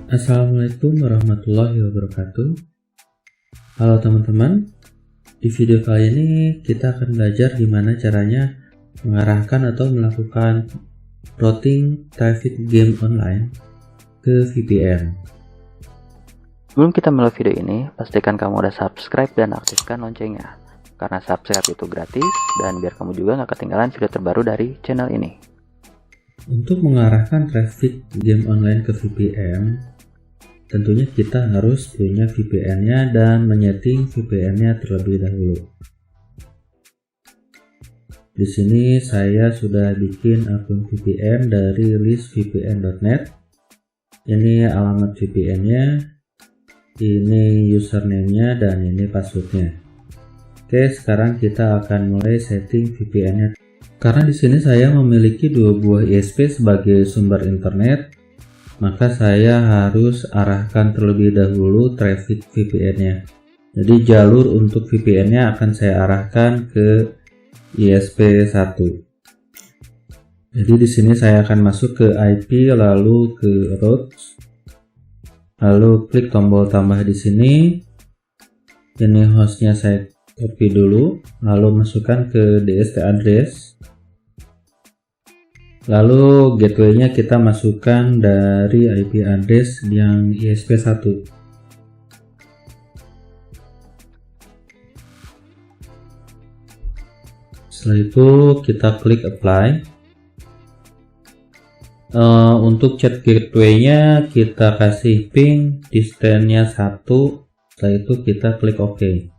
Assalamualaikum warahmatullahi wabarakatuh. Halo teman-teman, di video kali ini kita akan belajar gimana caranya mengarahkan atau melakukan routing traffic game online ke VPN. Sebelum kita mulai video ini, pastikan kamu udah subscribe dan aktifkan loncengnya, karena subscribe itu gratis dan biar kamu juga gak ketinggalan video terbaru dari channel ini. Untuk mengarahkan traffic game online ke VPN, tentunya kita harus punya VPN-nya dan menyeting VPN-nya terlebih dahulu. Di sini saya sudah bikin akun VPN dari listvpn.net. Ini alamat VPN-nya, ini username-nya, dan ini password-nya. Oke, sekarang kita akan mulai setting VPN-nya. Karena di sini saya memiliki dua buah ISP sebagai sumber internet, maka saya harus arahkan terlebih dahulu traffic VPN-nya. Jadi jalur untuk VPN-nya akan saya arahkan ke ISP 1. Jadi di sini saya akan masuk ke IP, lalu ke routes, lalu klik tombol tambah di sini. Ini hostnya saya copy dulu, lalu masukkan ke DST address. Lalu gateway-nya kita masukkan dari IP address yang ISP 1. Setelah itu kita klik apply. Untuk chat gateway-nya kita kasih ping distance-nya 1. Setelah itu kita klik OK.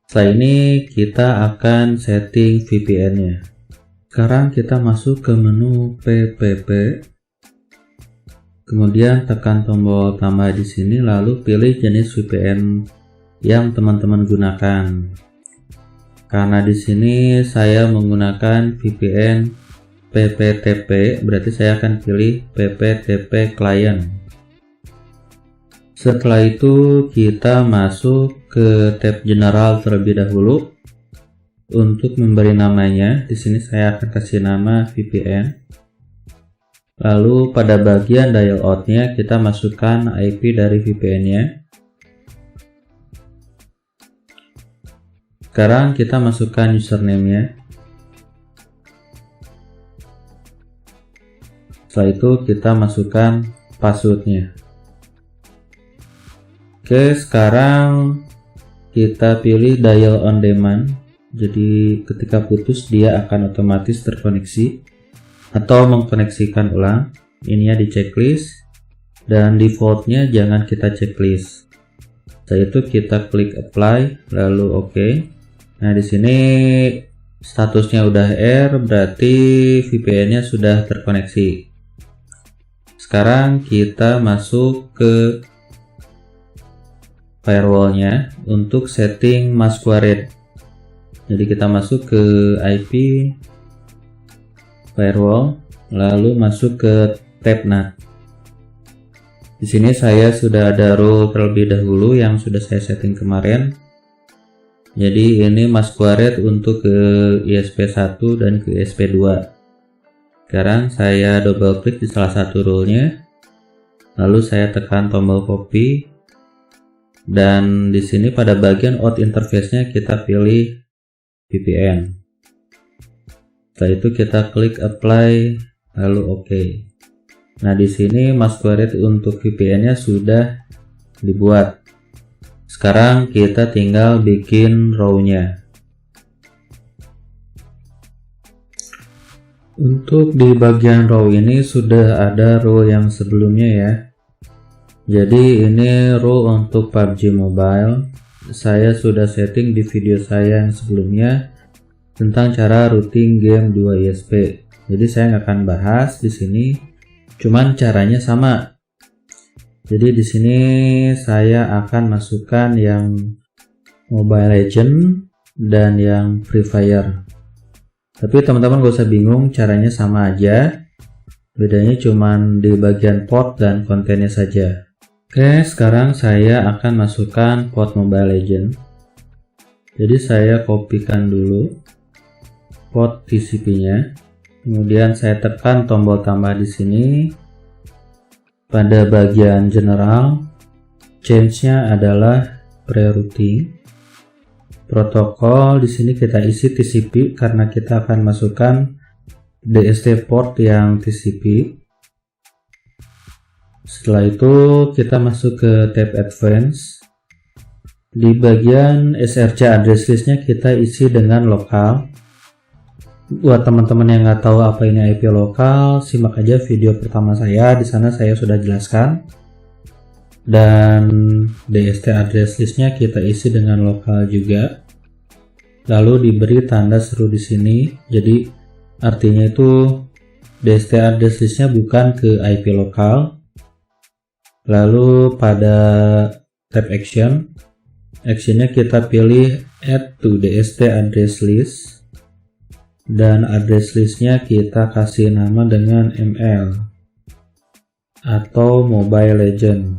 Setelah ini kita akan setting VPN-nya. Sekarang kita masuk ke menu PPP, kemudian tekan tombol tambah di sini, lalu pilih jenis VPN yang teman-teman gunakan. Karena di sini saya menggunakan VPN PPTP, berarti saya akan pilih PPTP client. Setelah itu kita masuk ke tab general terlebih dahulu. Untuk memberi namanya, di sini saya akan kasih nama VPN. Lalu pada bagian dial out-nya kita masukkan IP dari VPN-nya. Sekarang kita masukkan username-nya. Setelah itu kita masukkan password-nya. Oke, sekarang kita pilih dial on demand. Jadi ketika putus dia akan otomatis terkoneksi atau mengkoneksikan ulang. Ininya di checklist dan defaultnya jangan kita checklist. Setelah itu kita klik apply lalu OK. Nah di sini statusnya udah R, berarti VPN-nya sudah terkoneksi. Sekarang kita masuk ke firewall-nya untuk setting masquerade. Jadi kita masuk ke IP firewall, lalu masuk ke tab NAT. Di sini saya sudah ada role terlebih dahulu yang sudah saya setting kemarin. Jadi ini masquerade untuk ke ISP1 dan ke ISP2. Sekarang saya double klik di salah satu role-nya, lalu saya tekan tombol copy, dan di sini pada bagian out interface-nya kita pilih VPN. Setelah itu kita klik apply lalu OK. Nah di sini masquerade untuk VPN-nya sudah dibuat. Sekarang kita tinggal bikin row-nya. Untuk di bagian row ini sudah ada row yang sebelumnya ya. Jadi ini row untuk PUBG Mobile. Saya sudah setting di video saya yang sebelumnya tentang cara routing game 2 ISP. Jadi saya nggak akan bahas di sini, cuman caranya sama. Jadi di sini saya akan masukkan yang Mobile Legends dan yang Free Fire. Tapi teman-teman gak usah bingung, caranya sama aja. Bedanya cuman di bagian port dan kontennya saja. Oke, sekarang saya akan masukkan port Mobile Legends. Jadi saya kopikan dulu port TCP-nya. Kemudian saya tekan tombol tambah di sini. pada bagian general, change-nya adalah pre-routing. Protokol di sini kita isi TCP karena kita akan masukkan DST port yang TCP. Setelah itu kita masuk ke tab Advanced. Di bagian SRC address list-nya kita isi dengan lokal. Buat teman-teman yang nggak tahu apa ini IP lokal, simak aja video pertama saya. Di sana saya sudah jelaskan. Dan DST address list-nya kita isi dengan lokal juga. Lalu diberi tanda seru di sini. Jadi artinya itu DST address list-nya bukan ke IP lokal. Lalu pada tab action, actionnya kita pilih add to DST address list. Dan address list-nya kita kasih nama dengan ML atau Mobile Legend.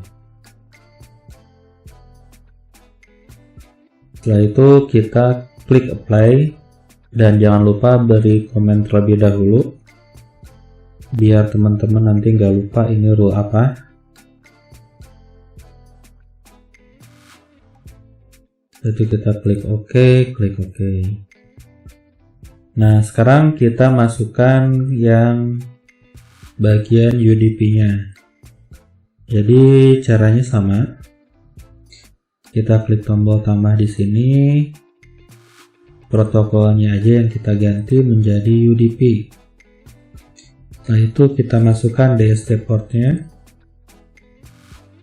Setelah itu kita klik apply dan jangan lupa beri komen terlebih dahulu biar teman-teman nanti nggak lupa ini rule apa. Jadi kita klik OK, klik OK. Nah, sekarang kita masukkan yang bagian UDP-nya. Jadi caranya sama. Kita klik tombol tambah di sini. Protokolnya aja yang kita ganti menjadi UDP. Setelah itu kita masukkan DST portnya.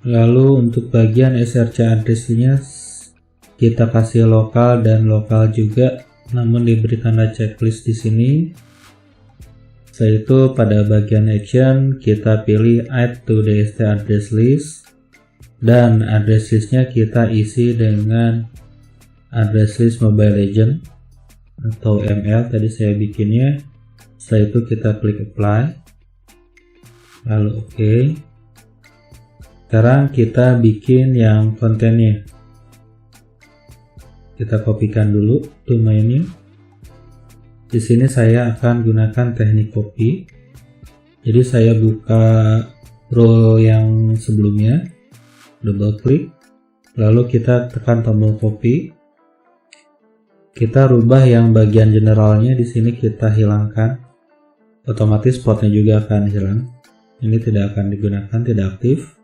Lalu untuk bagian SRC address-nya kita kasih lokal dan lokal juga, namun diberi tanda checklist di sini. Setelah itu pada bagian action kita pilih add to DST address list. Dan address list-nya kita isi dengan address list Mobile Legend atau ML tadi saya bikinnya. Setelah itu kita klik apply, lalu OK. Sekarang kita bikin yang kontennya. Kita kopikan dulu domainnya. Di sini saya akan gunakan teknik copy. Jadi saya buka role yang sebelumnya, double klik, lalu kita tekan tombol copy. Kita rubah yang bagian generalnya di sini kita hilangkan. Otomatis portnya juga akan hilang. Ini tidak akan digunakan, tidak aktif.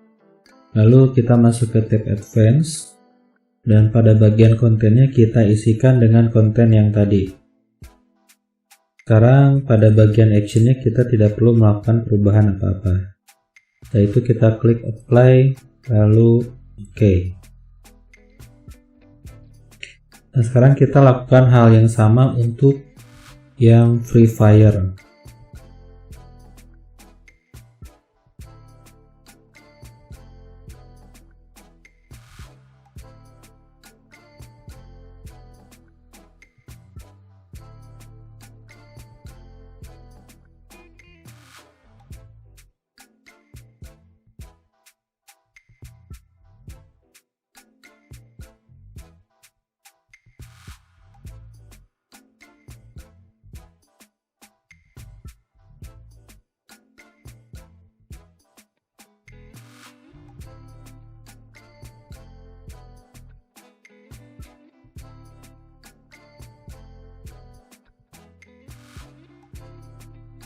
Lalu kita masuk ke tab Advanced dan pada bagian kontennya kita isikan dengan konten yang tadi. Sekarang pada bagian actionnya kita tidak perlu melakukan perubahan apa-apa. Setelah itu kita klik apply, lalu OK. Nah, sekarang kita lakukan hal yang sama untuk yang Free Fire.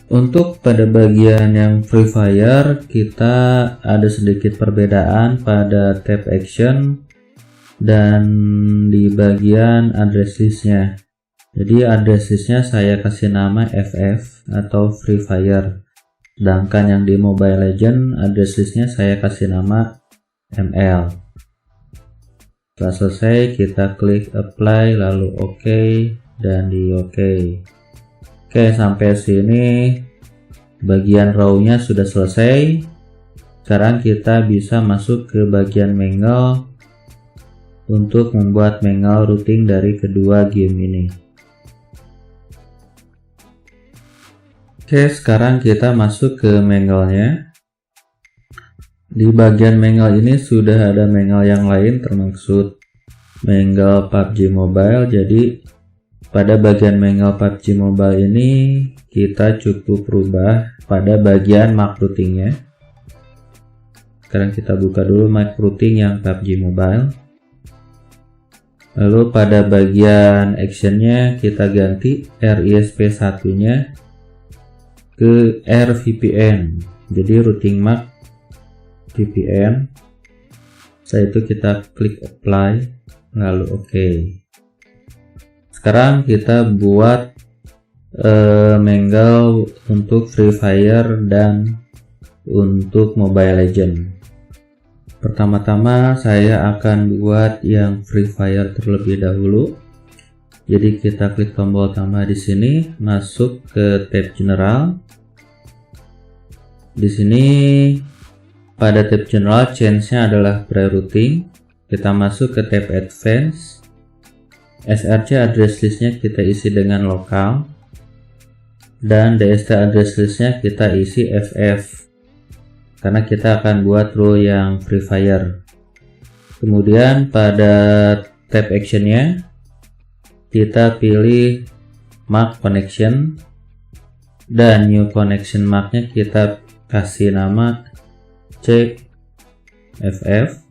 Untuk pada bagian yang Free Fire kita ada sedikit perbedaan pada tab action dan di bagian address list-nya. Jadi address list-nya saya kasih nama FF atau Free Fire. Sedangkan yang di Mobile Legend address list-nya saya kasih nama ML. Setelah selesai kita klik apply lalu OK dan di OK. Oke, sampai sini bagian row-nya sudah selesai. Sekarang kita bisa masuk ke bagian mangle untuk membuat mangle routing dari kedua game ini. Oke, sekarang kita masuk ke mangle-nya. Di bagian mangle ini sudah ada mangle yang lain termaksud mangle PUBG Mobile. Jadi pada bagian mangle PUBG Mobile ini kita cukup rubah pada bagian MAC routingnya. Sekarang kita buka dulu MAC routing yang PUBG Mobile. Lalu pada bagian actionnya kita ganti RISP1 nya ke RVPN, jadi routing MAC VPN. Setelah itu kita klik apply, lalu OK. Sekarang kita buat Mangle untuk Free Fire dan untuk Mobile Legends. Pertama-tama saya akan buat yang Free Fire terlebih dahulu. Jadi kita klik tombol tambah di sini, masuk ke tab General. Di sini pada tab General change-nya adalah pre-routing. Kita masuk ke tab Advanced. SRC address list-nya kita isi dengan lokal. Dan DST address list-nya kita isi FF. Karena kita akan buat role yang Free Fire. Kemudian pada tab actionnya kita pilih MAC connection, dan new connection MAC-nya kita kasih nama CFF.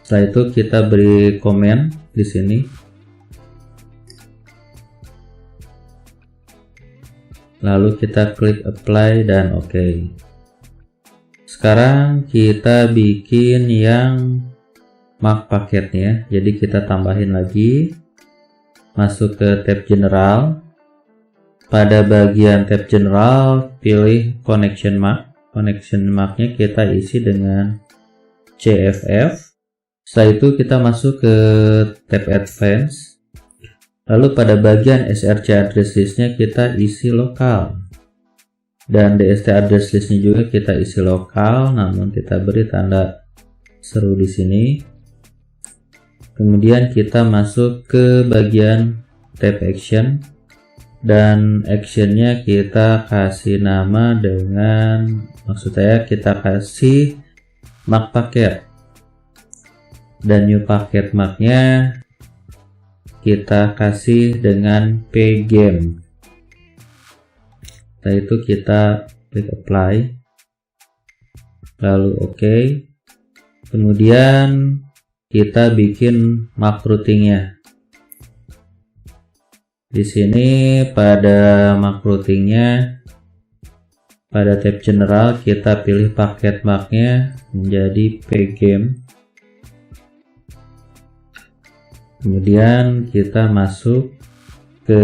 Setelah itu kita beri komen di sini. Lalu kita klik apply dan OK. Sekarang kita bikin yang MAC paketnya. Jadi kita tambahin lagi. Masuk ke tab General. Pada bagian tab General pilih Connection MAC. Connection MAC-nya kita isi dengan CFF. Setelah itu kita masuk ke tab Advanced. Lalu pada bagian SRC address list-nya kita isi lokal. Dan DST address list-nya juga kita isi lokal, namun kita beri tanda seru di sini. Kemudian kita masuk ke bagian tab action, dan actionnya kita kasih nama dengan, maksud saya kita kasih MAC paket, dan new paket MAC-nya kita kasih dengan pgame. Setelah itu kita klik apply, lalu OK. Kemudian kita bikin MAC routingnya. Di sini pada MAC routingnya, pada tab General kita pilih paket MAC-nya menjadi pgame. Kemudian kita masuk ke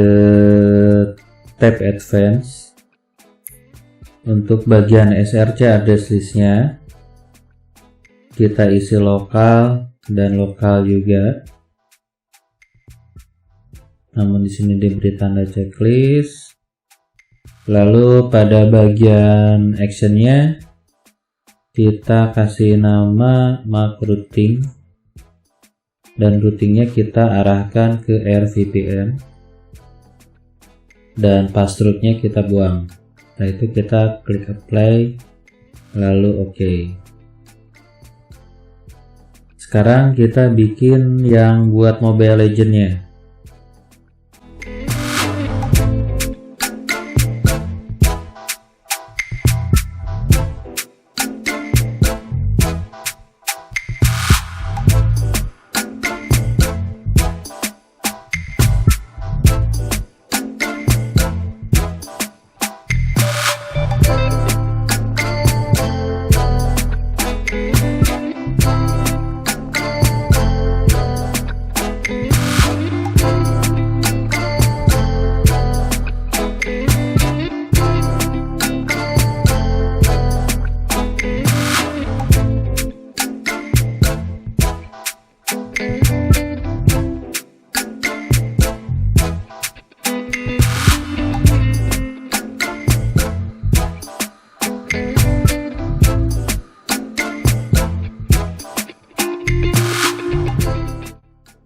tab Advanced. Untuk bagian SRC address list-nya kita isi lokal dan lokal juga. Namun di sini diberi tanda checklist. Lalu pada bagian actionnya kita kasih nama MAC routing, dan routingnya kita arahkan ke RVPN, dan password-nya kita buang. Setelah itu kita klik apply, lalu OK. Sekarang kita bikin yang buat Mobile Legends-nya.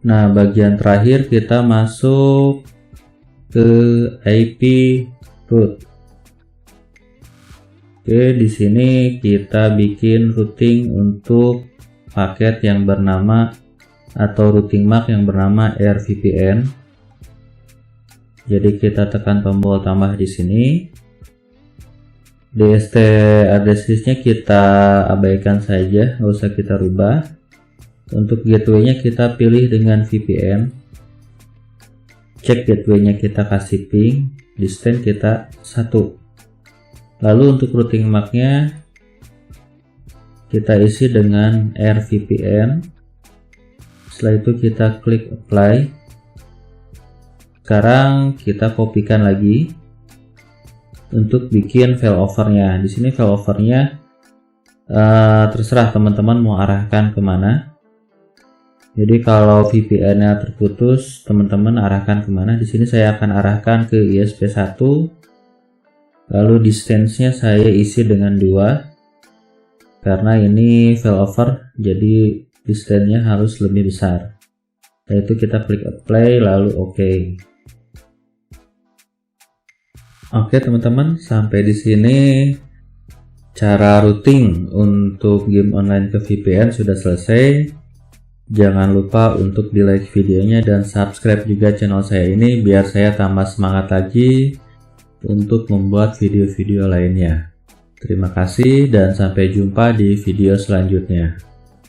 Nah, bagian terakhir kita masuk ke IP root. Oke, di sini kita bikin routing untuk paket yang bernama atau routing MAC yang bernama RVPN. Jadi kita tekan tombol tambah di sini. DST address-nya kita abaikan saja, nggak usah kita rubah. Untuk gateway-nya kita pilih dengan VPN. Cek gateway-nya kita kasih ping, distance kita 1. Lalu untuk routing MAC-nya kita isi dengan RVPN. Setelah itu kita klik apply. Sekarang kita kopikan lagi untuk bikin failovernya. Di sini failovernya terserah teman-teman mau arahkan kemana. Jadi kalau VPN-nya terputus, teman-teman arahkan kemana? Di sini saya akan arahkan ke ISP1. Lalu distance-nya saya isi dengan 2. Karena ini failover, jadi distance-nya harus lebih besar. Setelah itu kita klik apply, lalu OK. Oke teman-teman, sampai di sini cara routing untuk game online ke VPN sudah selesai. Jangan lupa untuk di like videonya dan subscribe juga channel saya ini biar saya tambah semangat lagi untuk membuat video-video lainnya. Terima kasih dan sampai jumpa di video selanjutnya.